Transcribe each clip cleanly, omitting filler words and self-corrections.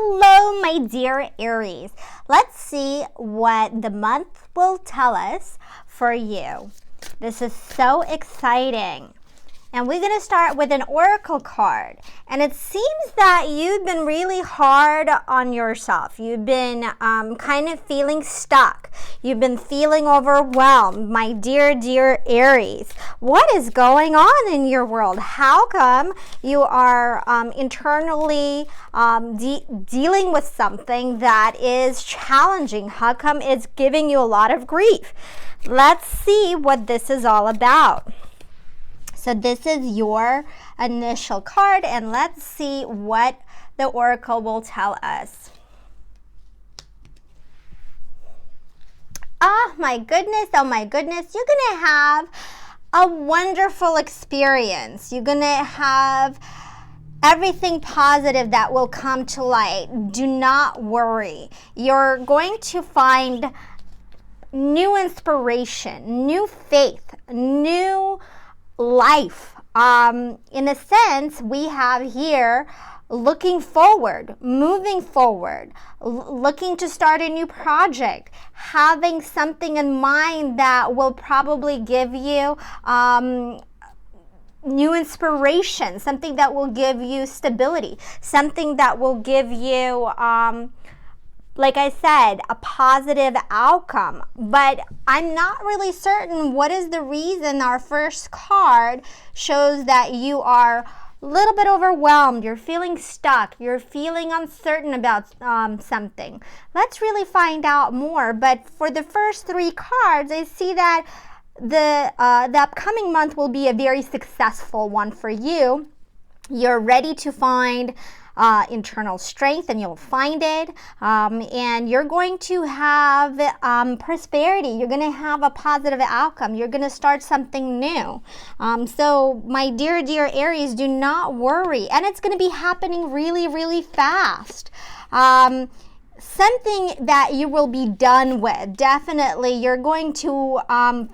Hello, my dear Aries. Let's see what the month will tell us for you. This is so exciting. And we're going to start with an oracle card. And it seems that you've been really hard on yourself. You've been kind of feeling stuck. You've been feeling overwhelmed, my dear, dear Aries. What is going on in your world? How come you are internally dealing with something that is challenging? How come it's giving you a lot of grief? Let's see what this is all about. So this is your initial card, and let's see what the oracle will tell us. Oh my goodness, you're gonna have a wonderful experience. You're gonna have everything positive that will come to light. Do not worry. You're going to find new inspiration, new faith, new life. In a sense, we have here looking forward, moving forward, looking to start a new project, having something in mind that will probably give you new inspiration, something that will give you stability, something that will give you like I said, a positive outcome. But I'm not really certain what is the reason our first card shows that you are a little bit overwhelmed, you're feeling stuck, you're feeling uncertain about something. Let's really find out more. But for the first three cards, I see that the upcoming month will be a very successful one for you. You're ready to find internal strength, and you'll find it, and you're going to have prosperity. You're going to have a positive outcome. You're going to start something new. So my dear, dear Aries, do not worry, and it's going to be happening really, really fast. Something that you will be done with. Definitely, you're going to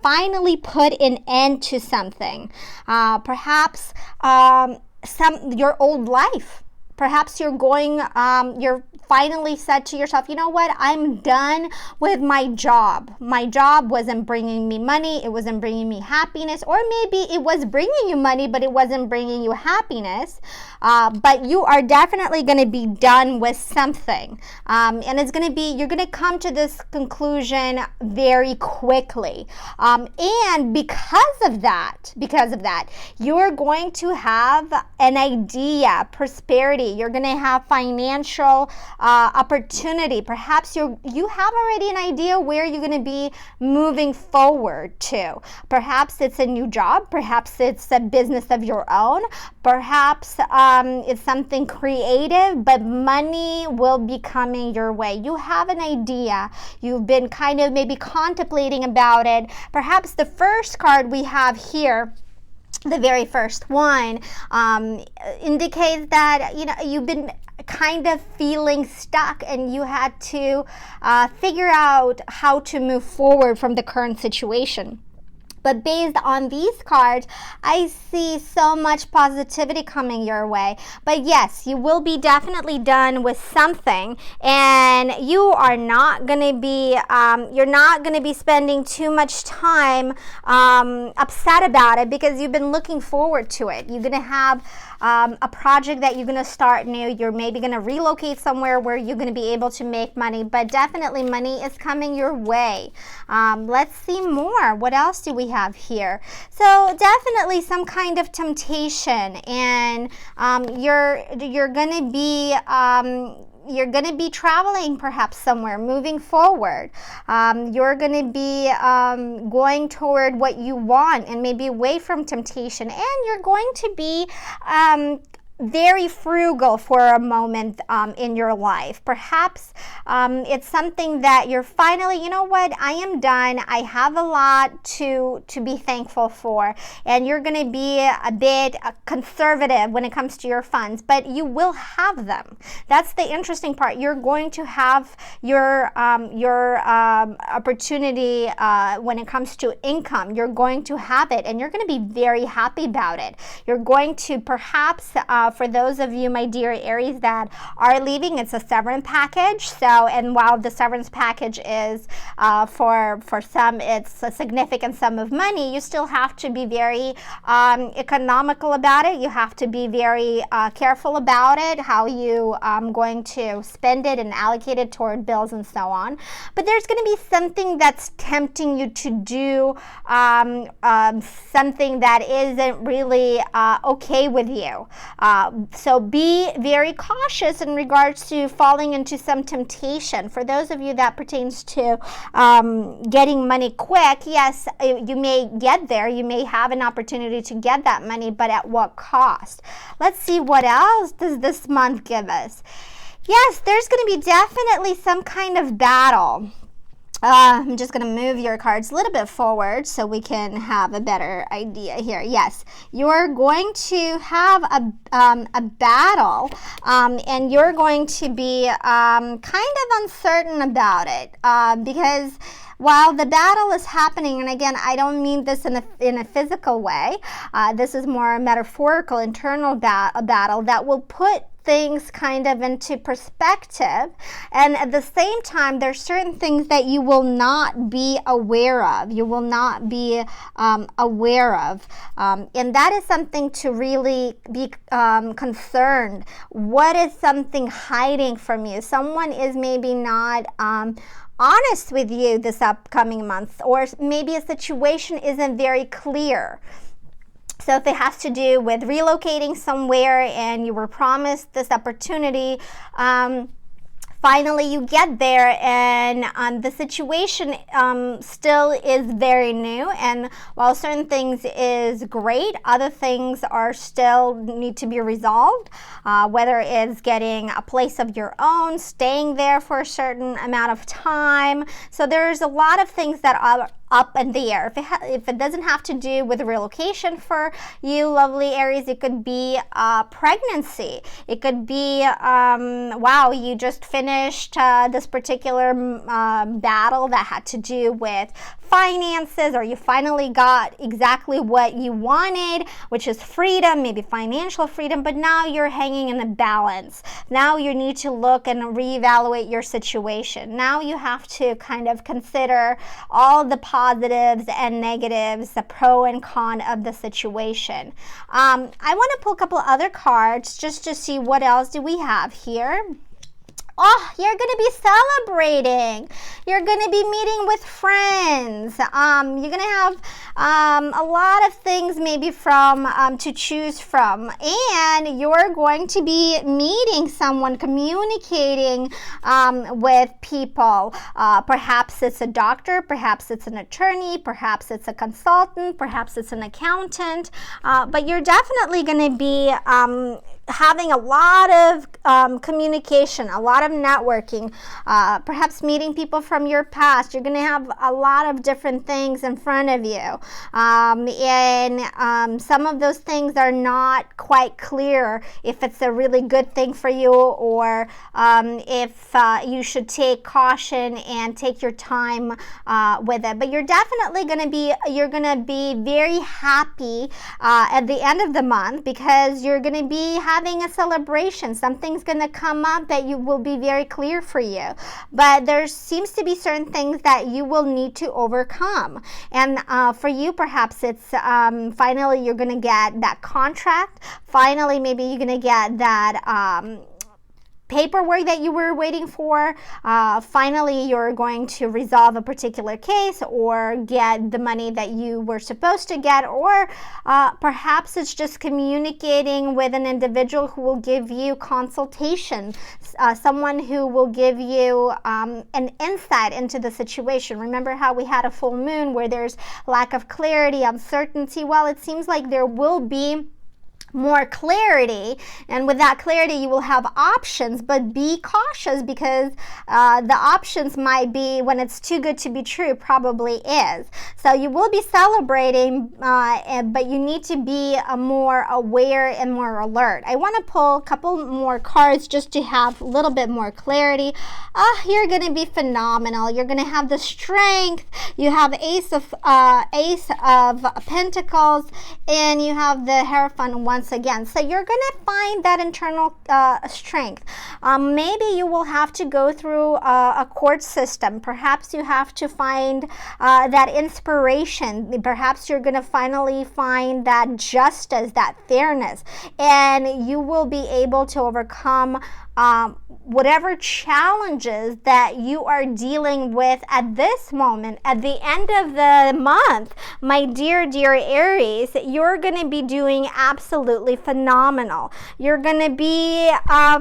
finally put an end to something. Perhaps your old life. Perhaps you're finally said to yourself, you know what, I'm done with my job. My job wasn't bringing me money, it wasn't bringing me happiness, or maybe it was bringing you money, but it wasn't bringing you happiness. But you are definitely going to be done with something. And it's going to be, you're going to come to this conclusion very quickly. And because of that, you're going to have an idea, prosperity. You're going to have financial opportunity. Perhaps you have already an idea where you're going to be moving forward to. Perhaps it's a new job. Perhaps it's a business of your own. Perhaps it's something creative, but money will be coming your way. You have an idea. You've been kind of maybe contemplating about it. Perhaps the first card we have here, the very first one, indicates that you've been kind of feeling stuck, and you had to figure out how to move forward from the current situation. But based on these cards, I see so much positivity coming your way. But yes, you will be definitely done with something, and you are not going to be, you're not going to be spending too much time upset about it, because you've been looking forward to it. You're going to have a project that you're going to start new. You're maybe going to relocate somewhere where you're going to be able to make money, but definitely money is coming your way. Let's see more. What else do we have here? So definitely some kind of temptation, and you're going to be you're going to be traveling perhaps somewhere, moving forward. You're going to be going toward what you want, and maybe away from temptation. And you're going to be very frugal for a moment in your life. Perhaps it's something that you're finally, you know what, I am done. I have a lot to be thankful for. And you're going to be a bit conservative when it comes to your funds, but you will have them. That's the interesting part. You're going to have your opportunity when it comes to income. You're going to have it, and you're going to be very happy about it. You're going to perhaps for those of you, my dear Aries, that are leaving, it's a severance package. So, and while the severance package is for some, it's a significant sum of money, you still have to be very economical about it. You have to be very careful about it, how you going to spend it and allocate it toward bills and so on. But there's going to be something that's tempting you to do something that isn't really okay with you. So be very cautious in regards to falling into some temptation. For those of you that pertains to getting money quick, yes, you may get there. You may have an opportunity to get that money, but at what cost? Let's see, what else does this month give us? Yes, there's going to be definitely some kind of battle. I'm just going to move your cards a little bit forward so we can have a better idea here. Yes, you're going to have a battle, and you're going to be kind of uncertain about it because while the battle is happening, and again, I don't mean this in a physical way, this is more a metaphorical internal battle that will put things kind of into perspective, and at the same time there's certain things that you will not be aware of, and that is something to really be concerned. What is something hiding from you? Someone is maybe not honest with you this upcoming month, or maybe a situation isn't very clear. So if it has to do with relocating somewhere and you were promised this opportunity, finally you get there, and the situation still is very new, and while certain things is great, other things are still need to be resolved, whether it's getting a place of your own, staying there for a certain amount of time. So there's a lot of things that are up in the air. If it doesn't have to do with relocation for you, lovely Aries, it could be pregnancy. It could be, wow, you just finished this particular battle that had to do with finances, or you finally got exactly what you wanted, which is freedom, maybe financial freedom, but now you're hanging in a balance. Now you need to look and reevaluate your situation. Now you have to kind of consider all the positives and negatives, the pro and con of the situation. I want to pull a couple other cards just to see what else do we have here. Oh, you're going to be celebrating. You're going to be meeting with friends. You're going to have a lot of things maybe from to choose from. And you're going to be meeting someone, communicating with people. Perhaps it's a doctor, perhaps it's an attorney, perhaps it's a consultant, perhaps it's an accountant. But you're definitely going to be having a lot of communication, a lot of networking, perhaps meeting people from your past. You're going to have a lot of different things in front of you, and some of those things are not quite clear if it's a really good thing for you, or if you should take caution and take your time with it. But you're definitely going to be very happy at the end of the month, because you're going to be having a celebration. Something's going to come up that you will be very clear for you, but there seems to be certain things that you will need to overcome. And for you, perhaps it's finally you're going to get that contract. Finally, maybe you're going to get that paperwork that you were waiting for. Finally, you're going to resolve a particular case or get the money that you were supposed to get, or perhaps it's just communicating with an individual who will give you consultation, someone who will give you an insight into the situation. Remember how we had a full moon where there's lack of clarity, uncertainty? Well, it seems like there will be more clarity, and with that clarity you will have options, but be cautious, because the options might be, when it's too good to be true, probably is. So you will be celebrating, but you need to be more aware and more alert. I want to pull a couple more cards just to have a little bit more clarity. You're going to be phenomenal. You're going to have the strength. You have Ace of Pentacles, and you have the Hierophant once once again. So you're going to find that internal strength. Maybe you will have to go through a court system. Perhaps you have to find that inspiration. Perhaps you're going to finally find that justice, that fairness, and you will be able to overcome whatever challenges that you are dealing with at this moment. At the end of the month, my dear Aries, you're going to be doing absolutely phenomenal. You're going to be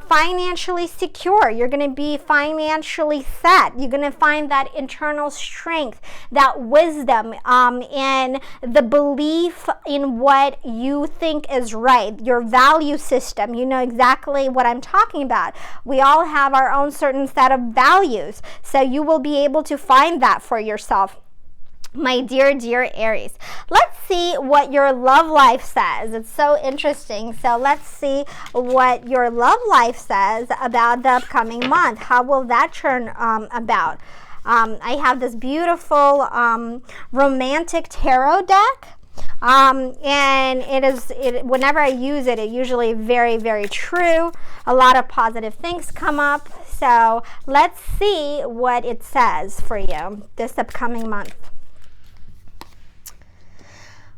financially secure. You're going to be financially set. You're going to find that internal strength, that wisdom, and the belief in what you think is right, your value system. You know exactly what I'm talking about. We all have our own certain set of values, so you will be able to find that for yourself, my dear Aries. Let's see what your love life says. It's so interesting. So let's see what your love life says about the upcoming month. How will that turn about? I have this beautiful romantic tarot deck. And whenever I use it, usually very, very true. A lot of positive things come up. So let's see what it says for you this upcoming month.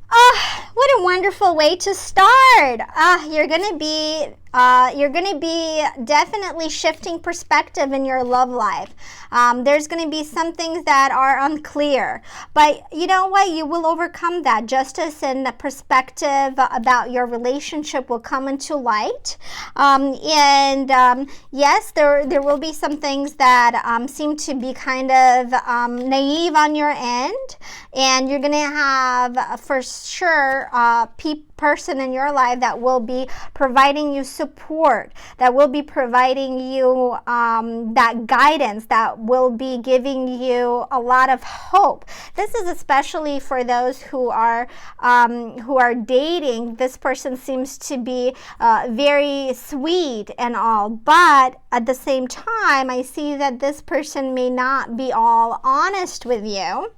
What a wonderful way to start. You're going to be definitely shifting perspective in your love life. There's going to be some things that are unclear, but you know what? You will overcome that. Justice and the perspective about your relationship will come into light. Yes, there will be some things that seem to be kind of naive on your end, and you're going to have for sure person in your life that will be providing you support, that will be providing you that guidance, that will be giving you a lot of hope. This is especially for those who are dating. This person seems to be very sweet and all, but at the same time, I see that this person may not be all honest with you.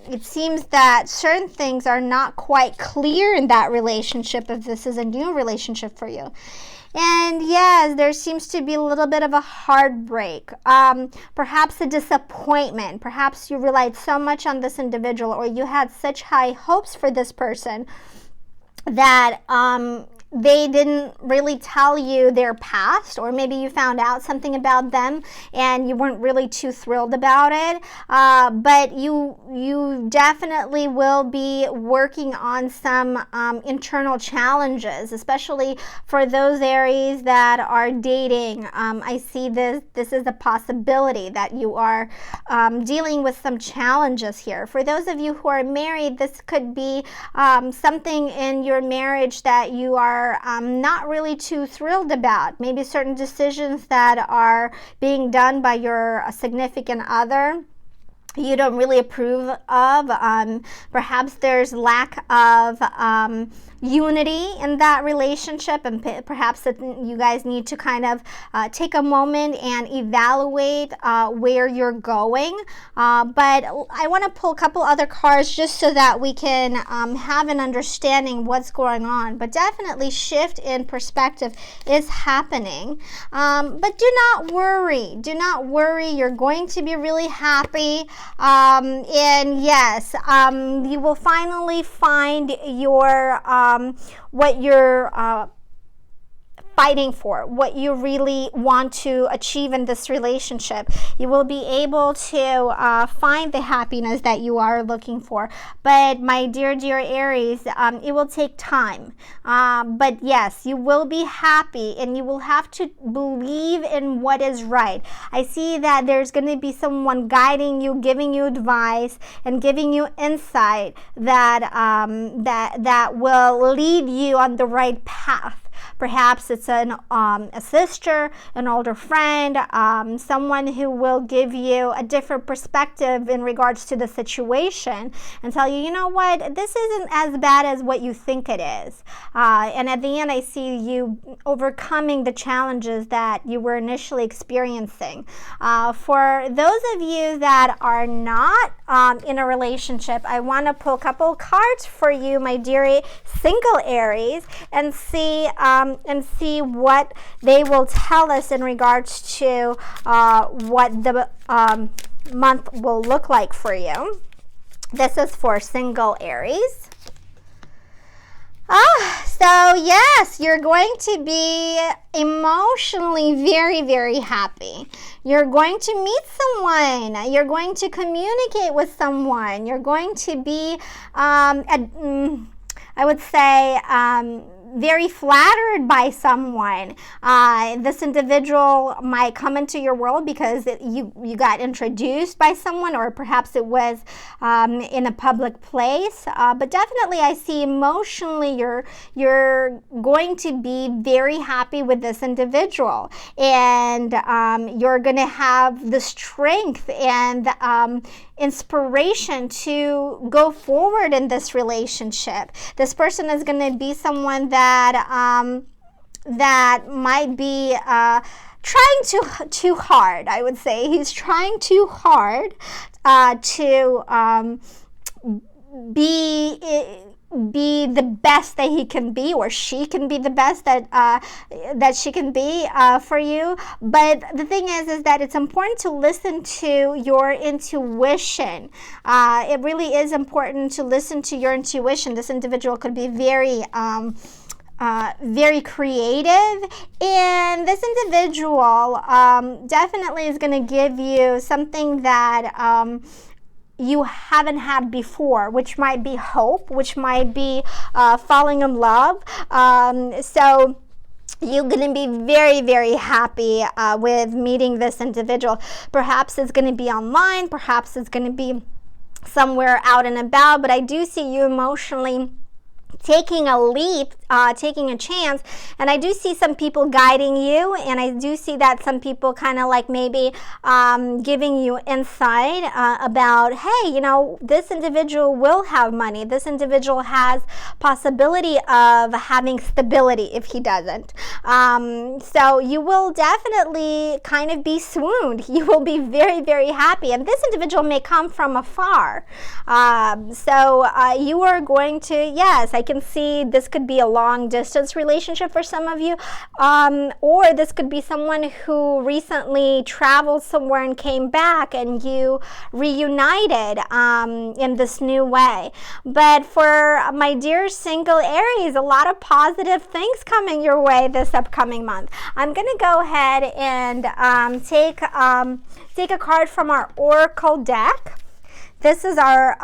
It seems that certain things are not quite clear in that relationship if this is a new relationship for you. And yes, there seems to be a little bit of a heartbreak, perhaps a disappointment. Perhaps you relied so much on this individual, or you had such high hopes for this person that they didn't really tell you their past, or maybe you found out something about them and you weren't really too thrilled about it. But you definitely will be working on some internal challenges, especially for those Aries that are dating. I see this is a possibility that you are dealing with some challenges here. For those of you who are married, this could be something in your marriage that you are not really too thrilled about. Maybe certain decisions that are being done by your significant other you don't really approve of. Perhaps there's lack of unity in that relationship, and perhaps that you guys need to kind of take a moment and evaluate where you're going. But I want to pull a couple other cards just so that we can have an understanding what's going on. But definitely shift in perspective is happening. But do not worry. Do not worry. You're going to be really happy. And yes, you will finally find your what you're fighting for, what you really want to achieve in this relationship. You will be able to find the happiness that you are looking for. But my dear Aries, it will take time. But yes, you will be happy, and you will have to believe in what is right. I see that there's going to be someone guiding you, giving you advice, and giving you insight that that will lead you on the right path. Perhaps it's a sister, an older friend, someone who will give you a different perspective in regards to the situation and tell you, you know what, this isn't as bad as what you think it is. And at the end, I see you overcoming the challenges that you were initially experiencing. For those of you that are not in a relationship. I want to pull a couple cards for you, my dear single Aries, and see what they will tell us in regards to what the month will look like for you. This is for single Aries. So yes, you're going to be emotionally very, very happy. You're going to meet someone. You're going to communicate with someone. You're going to be, I would say, very flattered by someone. This individual might come into your world because you got introduced by someone, or perhaps it was in a public place. But definitely I see emotionally you're going to be very happy with this individual, and you're going to have the strength and inspiration to go forward in this relationship. This person is going to be someone that might be trying too hard. I would say he's trying too hard to be the best that he can be, or she can be the best that she can be for you. But the thing is that it's important to listen to your intuition. It really is important to listen to your intuition. This individual could be very very creative, and this individual definitely is going to give you something that you haven't had before, which might be hope, which might be falling in love. So you're going to be very, very happy with meeting this individual. Perhaps it's going to be online, perhaps it's going to be somewhere out and about, but I do see you emotionally taking a leap, taking a chance, and I do see some people guiding you, and I do see that some people kind of like maybe giving you insight about, hey, you know, this individual will have money, this individual has possibility of having stability if he doesn't. So you will definitely kind of be swooned. You will be very, very happy, and this individual may come from afar. So you are going to, yes, I can see this could be a long distance relationship for some of you, or this could be someone who recently traveled somewhere and came back and you reunited in this new way. But for my dear single Aries, a lot of positive things coming your way this upcoming month. I'm going to go ahead and take a card from our Oracle deck. This is our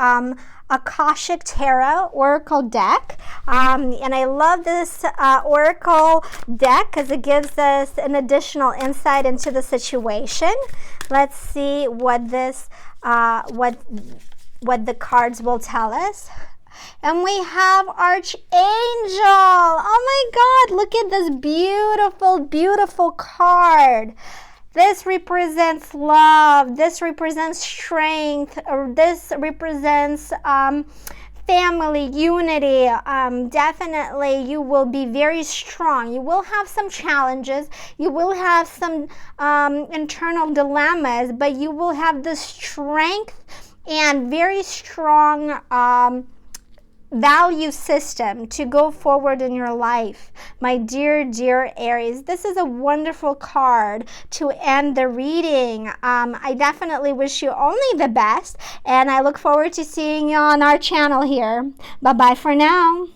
Akashic Tarot Oracle deck, and I love this Oracle deck because it gives us an additional insight into the situation. Let's see what this what the cards will tell us. And we have Archangel. Oh my God, look at this beautiful, beautiful card. This represents love. This represents strength. This represents family, unity. Definitely you will be very strong. You will have some challenges. You will have some internal dilemmas, but you will have the strength and very strong value system to go forward in your life. My dear, dear Aries, this is a wonderful card to end the reading. I definitely wish you only the best, and I look forward to seeing you on our channel here. Bye-bye for now.